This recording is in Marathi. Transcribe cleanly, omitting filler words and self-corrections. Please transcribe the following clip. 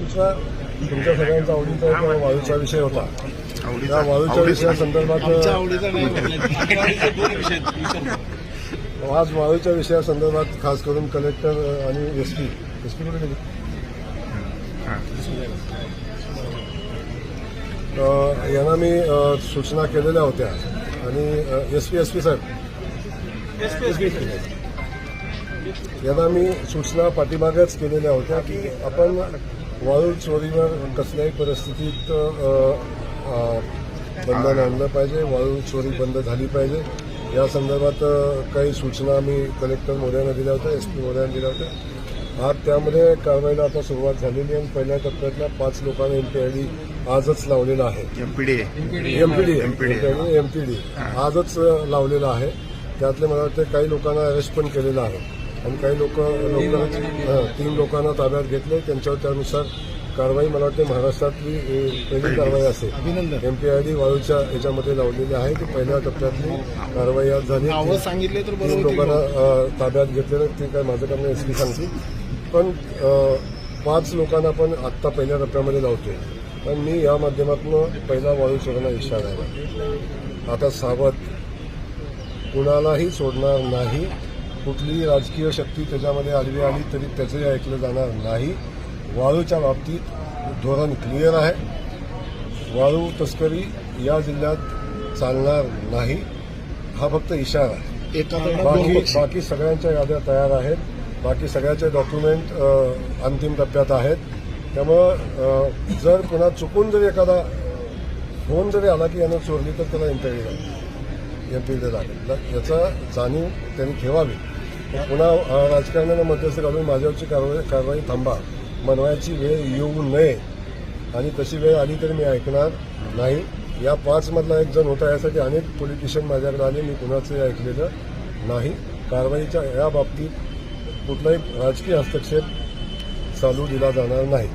दुसरा तुमच्या सगळ्यांचा आवडीचा एक वाळूचा विषय होता. त्या वाळूच्या विषयासंदर्भात आज वाळूच्या विषयासंदर्भात खास करून कलेक्टर आणि एसपी कुठे गेली यांना मी सूचना केलेल्या होत्या आणि एसपी साहेब यांना मी सूचना पाठीमागेच केलेल्या होत्या की आपण वाळू चोरीवर कसल्याही परिस्थितीत बंधन आणलं पाहिजे, वाळू चोरी बंद झाली पाहिजे. या संदर्भात काही सूचना मी कलेक्टर महोदयांना दिल्या होत्या, एसपी महोदयांना दिल्या होत्या. आज त्यामध्ये कारवाईला आता सुरुवात झालेली आहे. पहिल्या टप्प्यातल्या 5 लोकांना एमपीआयडी आजच लावलेला आहे. एमपीडी आजच लावलेला आहे. त्यातले मला वाटतं काही लोकांना अरेस्ट पण केलेलं आहे आणि काही 3 लोकांना ताब्यात घेतले. त्यांच्यावर त्यानुसार कारवाई मला वाटते महाराष्ट्रातली पहिली कारवाई असेल. एमपीआयडी वाळूच्या याच्यामध्ये लावलेली आहे की पहिल्या टप्प्यातली कारवाई आज झाली. 3 लोकांना ताब्यात घेतलेलं ते काय माझं काम नाही, एसपी सांगतील. पण 5 लोकांना पण आत्ता पहिल्या टप्प्यामध्ये लावतोय. पण मी या माध्यमातून पहिला वाळू चोरांना इशारा आहे, आता सावध, कुणालाही सोडणार नाही. कुठलीही राजकीय शक्ती त्याच्यामध्ये आडवी आली तरी त्याचंही ऐकलं जाणार नाही. वाळूच्या बाबतीत धोरण क्लिअर आहे. वाळू तस्करी या जिल्ह्यात चालणार नाही, हा फक्त इशारा आहे. बाकी सगळ्यांच्या याद्या तयार आहेत. बाकी सगळ्याचे डॉक्युमेंट अंतिम टप्प्यात आहेत. त्यामुळं जर पुन्हा चुकून जरी एखादा फोन जरी आला की यानं चोरली तर त्याला एमपीडी लागेल. याचा जाणीव त्यांनी ठेवावी. पुन्हा राजकारण्यानं मध्यस्थ घालून माझ्यावरची कारवाई थांबा म्हणवायची वेळ येऊ नये आणि तशी वेळ आली तरी मी ऐकणार नाही. या 5 मधला एक जण होता, यासाठी अनेक पॉलिटिशियन माझ्याकडे आले, मी कुणाचंही ऐकलेलं नाही. कारवाईच्या या बाबतीत कुठलाही राजकीय हस्तक्षेप चालू दिला जाणार नाही.